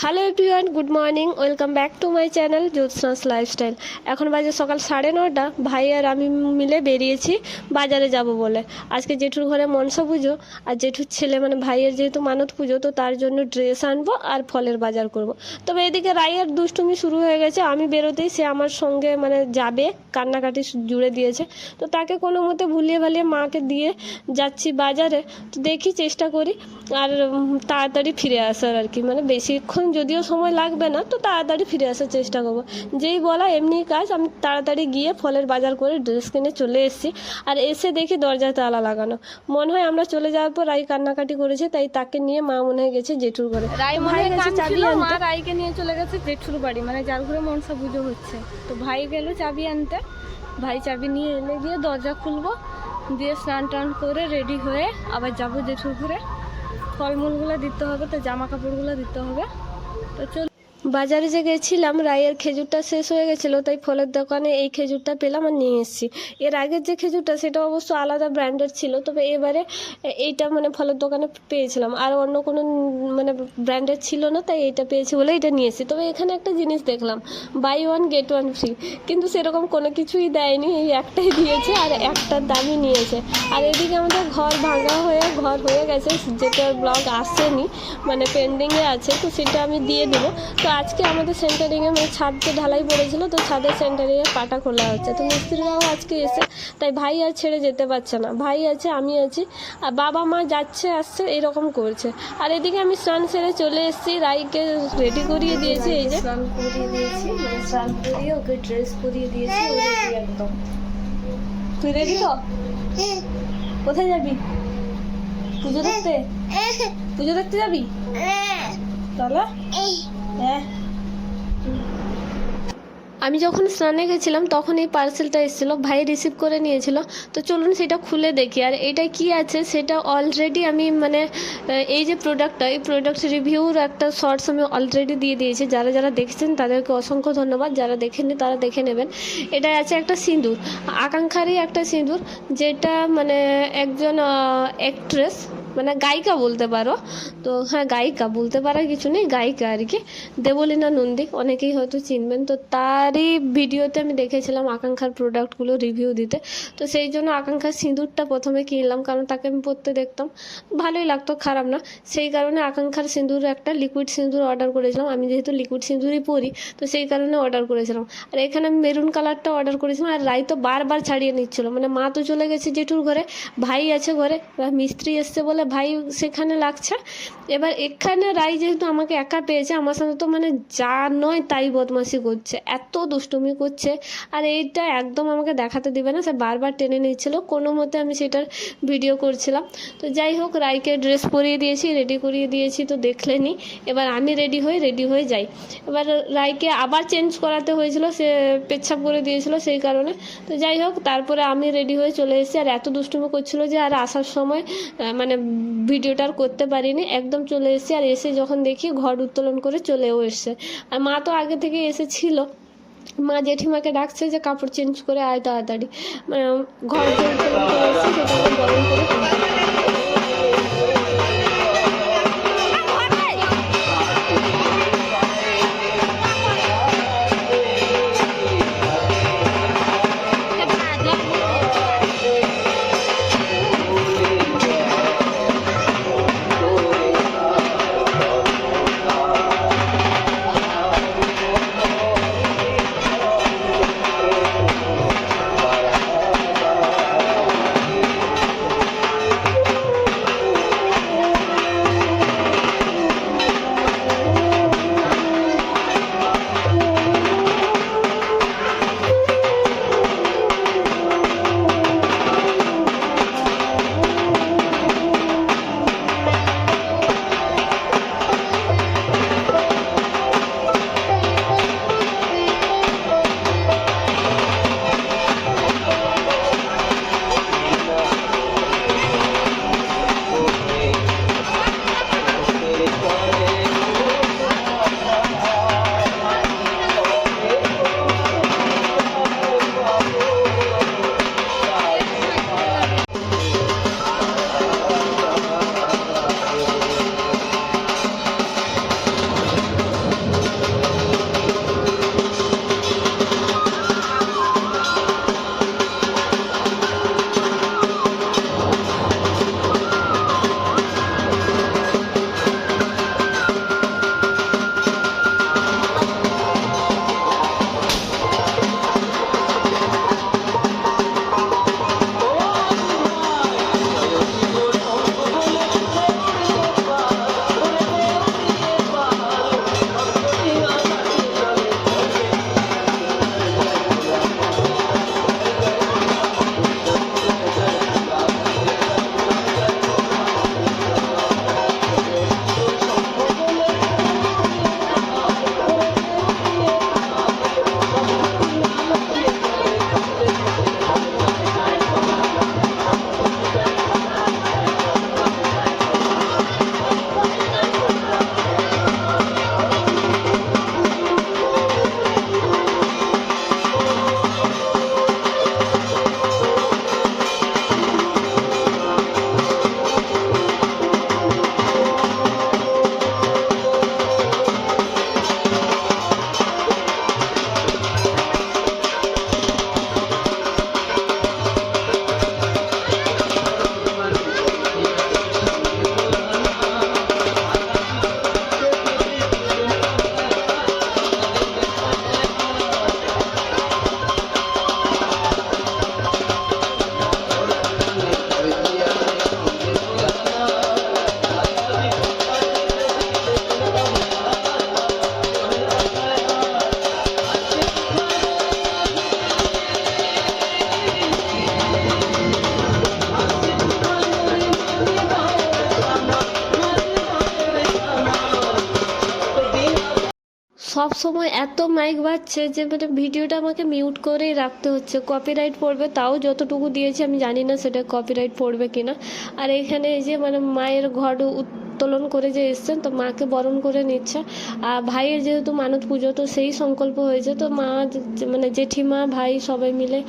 Hello everyone, good morning, welcome back to my channel Jyotsna's lifestyle. এখন বাজে সকাল 9:30। ভাই আর আমি মিলে বেরিয়েছি বাজারে যাব বলে। আজকে জেঠুর ঘরে মনসা পুজো, আর জেঠুর ছেলে মানে ভাইয়ের যেহেতু মানত পুজো, তো তার জন্য ড্রেস আনবো আর ফলের বাজার করব। তবে এদিকে রাইয়ের দুষ্টুমি শুরু হয়ে গেছে। আমি বেরোতেই সে আমার সঙ্গে মানে যাবে, কান্নাকাটি জুড়ে দিয়েছে। তো তাকে কোনো মতে ভুলিয়ে ভালিয়ে মাকে দিয়ে যাচ্ছি বাজারে। তো দেখি, চেষ্টা করি আর তাড়াতাড়ি ফিরে আসার আর কি, মানে বেশিক্ষণ যদিও সময় লাগবে না, তো তাড়াতাড়ি ফিরে আসার চেষ্টা করবো। যেই বলা এমনি কাজ, আমি তাড়াতাড়ি গিয়ে ফলের বাজার করে ড্রেস কিনে চলে এসেছি। আর এসে দেখি দরজায় তালা লাগানো। মনে হয় আমরা চলে যাওয়ার পর রাই কান্নাকাটি করেছে, তাই তাকে নিয়ে মা মনে হয় গেছে জেঠুর ঘরে। রাই মনে হয় গেছে চাবি আনতে, মা রাইকে নিয়ে চলে গেছে জেঠুর বাড়ি, মানে যার ঘরে মনসা পুজো হচ্ছে। তো ভাই গেল চাবি আনতে। ভাই চাবি নিয়ে এনে গিয়ে দরজা খুলবো, দিয়ে স্নান টান করে রেডি হয়ে আবার যাবো জেঠুর ঘরে। ফলমূলগুলো দিতে হবে, তো জামা কাপড়গুলো দিতে হবে। তো চল, বাজারে যে গেছিলাম, রায়ের খেজুরটা শেষ হয়ে গেছিলো, তাই ফলের দোকানে এই খেজুরটা পেলাম আর নিয়ে এসেছি। এর আগের যে খেজুরটা সেটা অবশ্য আলাদা ব্র্যান্ডের ছিল, তবে এবারে এইটা মানে ফলের দোকানে পেয়েছিলাম, আর অন্য কোনো মানে ব্র্যান্ডের ছিল না, তাই এইটা পেয়েছি বলে এটা নিয়ে এসেছি। তবে এখানে একটা জিনিস দেখলাম, buy one get one free, কিন্তু সেরকম কোনো কিছুই দেয়নি, এই একটাই দিয়েছে আর একটার দামই নিয়েছে। আর এদিকে আমাদের ঘর ভাঙা হয়ে ঘর হয়ে গেছে, যেটার ব্লগ আসেনি, মানে পেন্ডিংয়ে আছে, তো সেটা আমি দিয়ে দেবো। তো আজকে আমাদের সেন্টারিংয়ে মানে ছাদে ঢালাই পড়েছিল, তো ছাদের সেন্টারিংয়ে পাটা খোলা হচ্ছে। তো মিস্ত্রিরাও আজকে এসে, তাই ভাই আর ছেড়ে যেতে পারছে না। ভাই আছে, আমি আছি, আর বাবা মা যাচ্ছে আসছে এরকম করছে। আর এদিকে আমি স্নান সেরে চলে এসেছি, রাইকে রেডি করিয়ে দিয়েছি। এই যে স্নান করিয়ে দিয়েছি, মানে স্নান করিয়ে ওকে ড্রেস পরিয়ে দিয়েছি, ও রেডি একদম। তুই রেডি তো? কোথায় যাবি? পুজো দেখতে? পুজো দেখতে যাবি? চলো। হ্যাঁ, আমি যখন স্নানে গেছিলাম তখন এই পার্সেলটা এসেছিলো, ভাই রিসিভ করে নিয়েছিল। তো চলুন সেটা খুলে দেখি। আর এটা কি আছে সেটা অলরেডি আমি মানে এই যে প্রোডাক্টটা, এই প্রোডাক্ট রিভিউর একটা শর্টস আমি অলরেডি দিয়ে দিয়েছি। যারা যারা দেখেছেন তাদেরকে অসংখ্য ধন্যবাদ, যারা দেখেননি তারা দেখে নেবেন। এটা আছে একটা সিঁদুর, আকাঙ্ক্ষারই একটা সিঁদুর, যেটা মানে একজন অ্যাক্ট্রেস মানে গায়িকা বলতে পারো। তো হ্যাঁ, গায়িকা বলতে পারার কিছু নেই, গায়িকা আর কি, দেবলীনা নন্দী, অনেকেই হয়তো চিনবেন। তো তারই ভিডিওতে আমি দেখেছিলাম আকাঙ্ক্ষার প্রোডাক্টগুলো রিভিউ দিতে। তো সেই জন্য আকাঙ্ক্ষার সিঁদুরটা প্রথমে কিনলাম, কারণ তাকে আমি পরতে দেখতাম, ভালোই লাগতো, খারাপ না। সেই কারণে আকাঙ্ক্ষার সিঁদুর একটা লিকুইড সিঁদুর অর্ডার করেছিলাম। আমি যেহেতু লিকুইড সিঁদুরই পরি, তো সেই কারণে অর্ডার করেছিলাম। আর এখানে আমি মেরুন কালারটা অর্ডার করেছিলাম। আর রাই তো বারবার ছাড়িয়ে নিচ্ছিলো, মানে মা তো চলে গেছে জেঠুর ঘরে, ভাই আছে ঘরে, মিস্ত্রি এসছে বলে ভাই সেখানে লাগছে। এবার এখানে রাই যেহেতু আমাকে একা পেয়েছে, আমার সাথে তো মানে যা নয় তাই বদমাশি করছে, এত দুষ্টুমি করছে। আর এইটা একদম আমাকে দেখাতে দিবে না, সে বারবার টেনে নিচ্ছিল, কোনো মতে আমি সেটার ভিডিও করছিলাম। তো যাই হোক, রাইকে ড্রেস পরিয়ে দিয়েছি, রেডি করিয়ে দিয়েছি, তো দেখলেনি। এবার আমি রেডি হয়ে যাই। এবার রাইকে আবার চেঞ্জ করাতে হয়েছিল, সে পেচ্ছাপ করে দিয়েছিল সেই কারণে। তো যাই হোক, তারপরে আমি রেডি হয়ে চলে এসেছি। আর এত দুষ্টুমি করছিল যে আর আসার সময় মানে ভিডিওটা আর করতে পারিনি, একদম চলে এসেছি। আর এসে যখন দেখি ঘর উত্তোলন করে চলেও এসছে। আর মা তো আগে থেকে এসেছিল, মা জেঠিমাকে ডাকছে যে কাপড় চেঞ্জ করে আয় তাড়াতাড়ি, মানে ঘর উত্তোলন করে এসেছে, সেটা গরম করে সব সময় এত মাইক বাজছে যে মানে ভিডিওটা আমাকে মিউট করেই রাখতে হচ্ছে। কপিরাইট পড়বে, তাও যতটুকু দিয়েছি আমি জানি না সেটা কপিরাইট পড়বে কিনা। আর এখানে এই যে মানে মায়ের ঘর উত্তোলন করে যে এসছেন, তো মাকে বরণ করে নিচ্ছে। আর ভাইয়ের যেহেতু মানত পুজো, তো সেই সংকল্প হয়েছে, তো মা মানে জেঠিমা ভাই সবাই মিলে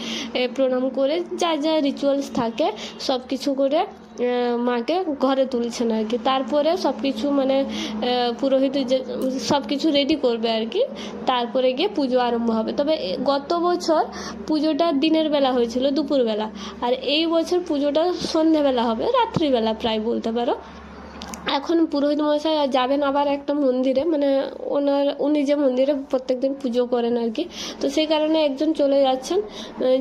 প্রণাম করে যা যা রিচুয়ালস থাকে সব কিছু করে মাকে ঘরে তুলছেন আর কি। তারপরে সব কিছু মানে পুরোহিত যে সব কিছু রেডি করবে আর কি, তারপরে গিয়ে পুজো আরম্ভ হবে। তবে গত বছর পুজোটা দিনের বেলা হয়েছিল, দুপুরবেলা, আর এই বছর পুজোটা সন্ধ্যেবেলা হবে, রাত্রিবেলা প্রায় বলতে পারো। এখন পুরোহিত মশাই যাবেন আবার একটা মন্দিরে, মানে উনি যে মন্দিরে প্রত্যেকদিন পুজো করেন আর কি, তো সেই কারণে একজন চলে যাচ্ছেন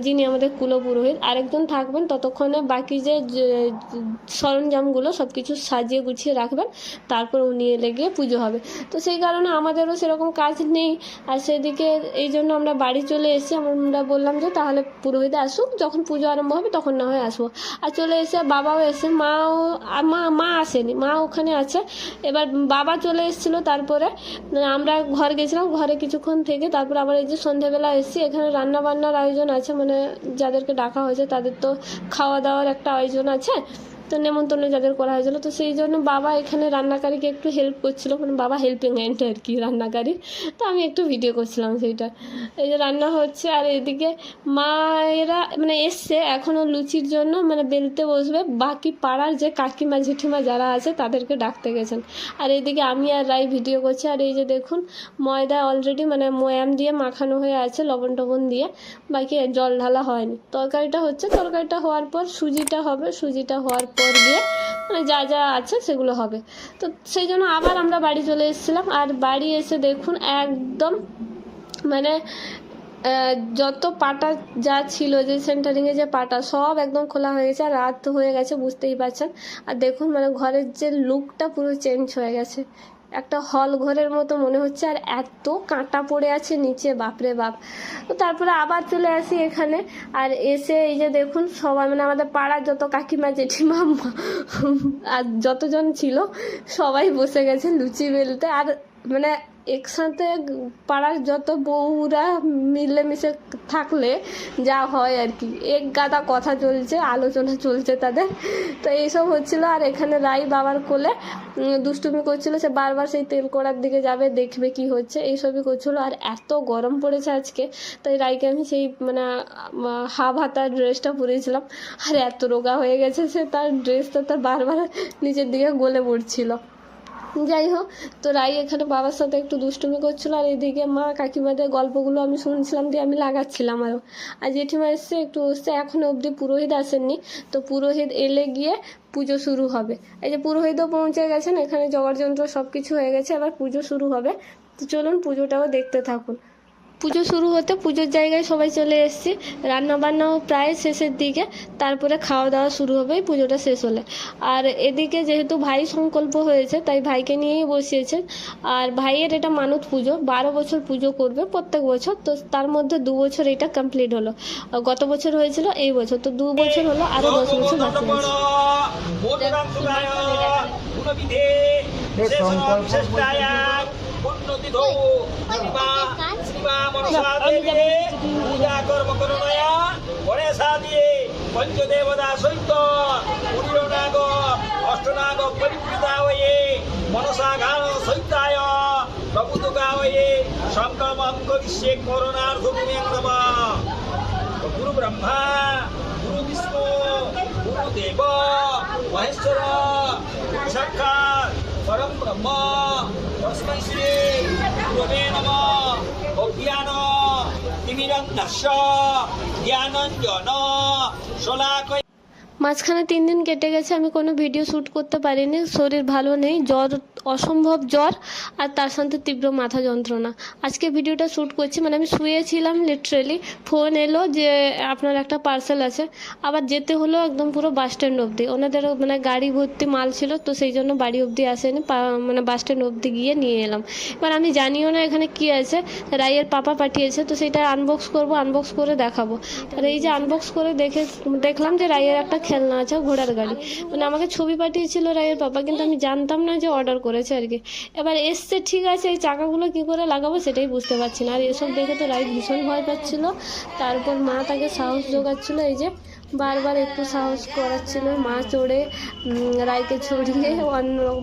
যিনি আমাদের কুলো পুরোহিত, আরেকজন থাকবেন ততক্ষণে বাকি যে সরঞ্জামগুলো সব কিছু সাজিয়ে গুছিয়ে রাখবেন, তারপর উনি এলে গিয়ে পুজো হবে। তো সেই কারণে আমাদেরও সেরকম কাজ নেই, আর সেদিকে এই জন্য আমরা বাড়ি চলে এসেছি। আমরা বললাম যে তাহলে পুরোহিত আসুক, যখন পুজো আরম্ভ হবে তখন না হয় আসবো। আর চলে এসে বাবাও এসে, মা আসেনি, মা ওখানে আছে। এবার বাবা চলে এসেছিলো, তারপরে আমরা ঘর গেছিলাম, ঘরে কিছুক্ষণ থেকে তারপর আবার এই যে সন্ধ্যেবেলা এসেছি। এখানে রান্না বান্নার আয়োজন আছে, মানে যাদেরকে ডাকা হয়েছে তাদের তো খাওয়া দাওয়ার একটা আয়োজন আছে, তো নেমন্তন্ন যাদের করা হয়েছিল, তো সেই জন্য বাবা এখানে রান্নাকারীকে একটু হেল্প করছিল, মানে বাবা হেল্পিং হ্যান্ড আর কি রান্নাকারী, তো আমি একটু ভিডিও করছিলাম সেইটা। এই যে রান্না হচ্ছে, আর এদিকে মায়েরা মানে এসছে এখনও লুচির জন্য, মানে বেলতে বসবে। বাকি পাড়ার যে কাকিমা জেঠিমা যারা আছে তাদেরকে ডাকতে গেছেন। আর এইদিকে আমি আর রাই ভিডিও করছি। আর এই যে দেখুন ময়দা অলরেডি মানে ময়াম দিয়ে মাখানো হয়ে আছে, লবণ টবণ দিয়ে, বাকি জল ঢালা হয়নি। তরকারিটা হচ্ছে, তরকারিটা হওয়ার পর সুজিটা হবে, সুজিটা হওয়ার পর গিয়ে মানে যা যা আছে সেগুলো হবে। তো সেই জন্য আবার আমরা বাড়ি চলে এসেছিলাম। আর বাড়ি এসে দেখুন একদম মানে যত পাটা যা ছিল, যে সেন্টারিংয়ে যে পাটা সব একদম খোলা হয়ে গেছে, আর রাত হয়ে গেছে বুঝতেই পারছেন। আর দেখুন মানে ঘরের যে লুকটা পুরো চেঞ্জ হয়ে গেছে, একটা হল ঘরের মতো মনে হচ্ছে। আর এত কাঁটা পড়ে আছে নিচে, বাপরে বাপ। তো তারপরে আবার চলে আসি এখানে। আর এসে এই যে দেখুন সবাই মানে আমাদের পাড়ার যত কাকিমা জেঠিমা আর যতজন ছিল সবাই বসে গেছে লুচি বেলতে। আর মানে একসাথে পাড়ার যত বউরা মিলেমিশে থাকলে যা হয় আর কি, এক গাদা কথা চলছে, আলোচনা চলছে তাদের, তো এইসব হচ্ছিল। আর এখানে রাই বাবার কোলে দুষ্টুমি করছিল, সে বারবার সেই তেল কড়ার দিকে যাবে, দেখবে কি হচ্ছে, এইসবই করছিল। আর এত গরম পড়েছে আজকে, তাই রাইকে আমি সেই মানে হাফ হাতার ড্রেসটা পরেছিলাম, আর এত রোগা হয়ে গেছে সে, তার ড্রেসটা তার বারবার নিচের দিকে গলে পড়ছিল। যাই হোক, তো রাই এখানে বাবার সাথে একটু দুষ্টুমি করছিল, আর এদিকে মা কাকিমাদের গল্পগুলো আমি শুনছিলাম, দিয়ে আমি লাগাচ্ছিলাম আরও। আর জেঠিমা এসছে একটু বসছে, এখনও অবধি পুরোহিত আসেননি, তো পুরোহিত এলে গিয়ে পুজো শুরু হবে। এই যে পুরোহিতও পৌঁছে গেছেন, এখানে জোগাড় যন্ত্র সব কিছু হয়ে গেছে, এবার পুজো শুরু হবে। তো চলুন পুজোটাও দেখতে থাকুন। পুজো শুরু হতে পুজোর জায়গায় সবাই চলে এসেছি, রান্নাবান্নাও প্রায় শেষের দিকে, তারপরে খাওয়া দাওয়া শুরু হবে পুজোটা শেষ হলে। আর এদিকে যেহেতু ভাই সংকল্প হয়েছে, তাই ভাইকে নিয়েই বসিয়েছেন। আর ভাইয়ের এটা মানত পুজো, 12 বছর পুজো করবে প্রত্যেক বছর, তো তার মধ্যে 2 বছর এটা কমপ্লিট হলো। গত বছর হয়েছিল, এই বছর তো 2 বছর হলো, আরও 10 বছর বাকি আছে। পঞ্চদেবতা সহিত পুরীরনাগ অষ্টনাগ পরিবৃতা হয়ে মনসাঘান সহিতায় প্রভুতুকা হয়ে সংক্রমঙ্গ বিশ্বে করোনার ধূমে নমঃ। গুরু ব্রহ্মা গুরু বিষ্ণু গুরু দেব মহেশ্বর সাক্ষাৎ পরম ব্রহ্ম তস্मै শ্রী গুরবে নমঃ। অজ্ঞান তিমিরন্ধস্য জ্ঞানাঞ্জন শলাকয়া। মাঝখানে 3 দিন কেটে গেছে, আমি কোনো ভিডিও শ্যুট করতে পারিনি, শরীর ভালো নেই, জ্বর, অসম্ভব জ্বর, আর তার সাথে তীব্র মাথা যন্ত্রণা। আজকে ভিডিওটা শ্যুট করছি, মানে আমি শুয়েছিলাম লিটারেলি, ফোন এলো যে আপনার একটা পার্সেল আছে, আবার যেতে হলো একদম পুরো বাস স্ট্যান্ড অবধি। ওনাদেরও মানে গাড়ি ভর্তি মাল ছিল, তো সেই জন্য বাড়ি অবধি আসেনি, মানে বাস স্ট্যান্ড অবধি গিয়ে নিয়ে এলাম। এবার আমি জানিও না এখানে কি আছে, রাইয়ের পাপা পাঠিয়েছে, তো সেটা আনবক্স করব, আনবক্স করে দেখাবো। আর এই যে আনবক্স করে দেখলাম যে রাইয়ের একটা খেলনা আছে, ঘোড়ার গাড়ি। মানে আমাকে ছবি পাঠিয়েছিল রায়ের পাপা, কিন্তু আমি জানতাম না যে অর্ডার করেছে আর কি। এবার এসছে ঠিক আছে, এই চাকাগুলো কী করে লাগাবো সেটাই বুঝতে পারছি না। আর এসব দেখে তো রায় ভীষণ ভয় পাচ্ছিল। তারপর মা তাকে সাহস জোগাচ্ছিল, এই যে বারবার একটু সাহস করাচ্ছিল। মা চড়ে রায়কে চড়িয়ে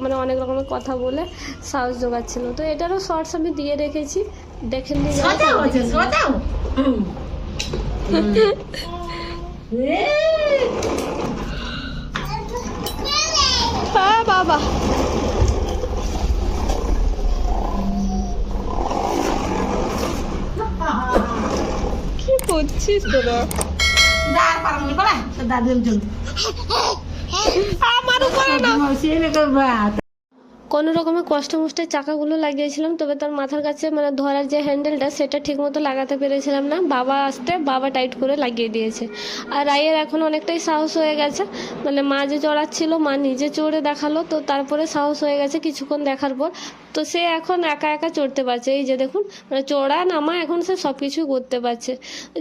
মানে অনেক রকমের কথা বলে সাহস জোগাচ্ছিল। তো এটারও শর্টস আমি দিয়ে রেখেছি, দেখে নিয়ে হ্যাঁ বাবা। কি করছিস তোরা? আমার উপরে না, কোনো রকমে কষ্ট মষ্টে চাকাগুলো লাগিয়েছিলাম, তবে তার মাথার কাছে মানে ধরার যে হ্যান্ডেলটা সেটা ঠিকমতো লাগাতে পেরেছিলাম না। বাবা আসতে বাবা টাইট করে লাগিয়ে দিয়েছে। আর রায়ের এখন অনেকটাই সাহস হয়ে গেছে, মানে মা যে চড়াচ্ছিল মা নিজে চড়ে দেখালো, তো তারপরে সাহস হয়ে গেছে কিছুক্ষণ দেখার পর। তো সে এখন একা একা চড়তে পারছে, এই যে দেখুন, মানে চড়া নামা এখন সে সব কিছুই করতে পারছে।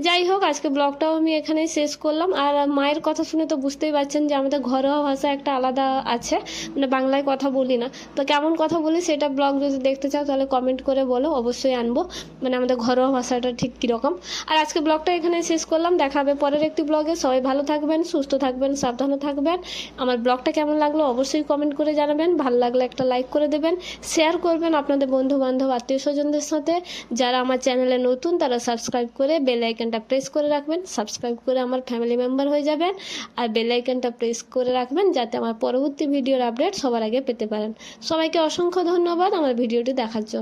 যাই হোক, আজকে ব্লগটাও আমি এখানেই শেষ করলাম। আর মায়ের কথা শুনে তো বুঝতেই পারছেন যে আমাদের ঘরোয়া ভাষা একটা আলাদা আছে, মানে বাংলায় কথা বলি না। তো কেমন কথা বলি সেটা ব্লগ যদি দেখতে চাও তাহলে কমেন্ট করে বলো, অবশ্যই আনবো, মানে আমাদের ঘরোয়া ভাষাটা ঠিক কীরকম। আর আজকে ব্লগটা এখানে শেষ করলাম, দেখা হবে পরের একটি ব্লগে। সবাই ভালো থাকবেন, সুস্থ থাকবেন, সাবধানে থাকবেন। আমার ব্লগটা কেমন লাগলো অবশ্যই কমেন্ট করে জানাবেন। ভালো লাগলে একটা লাইক করে দেবেন, শেয়ার করবেন আপনাদের বন্ধু বান্ধব আত্মীয় স্বজনদের সাথে। যারা আমার চ্যানেলে নতুন তারা সাবস্ক্রাইব করে বেল আইকনটা প্রেস করে রাখবেন, সাবস্ক্রাইব করে আমার ফ্যামিলি মেম্বার হয়ে যাবেন। আর বেল আইকনটা প্রেস করে রাখবেন যাতে আমার পরবর্তী ভিডিওর আপডেট সবার আগে পেতে পারেন। সবাইকে অসংখ্য ধন্যবাদ আমার ভিডিওটি দেখার জন্য।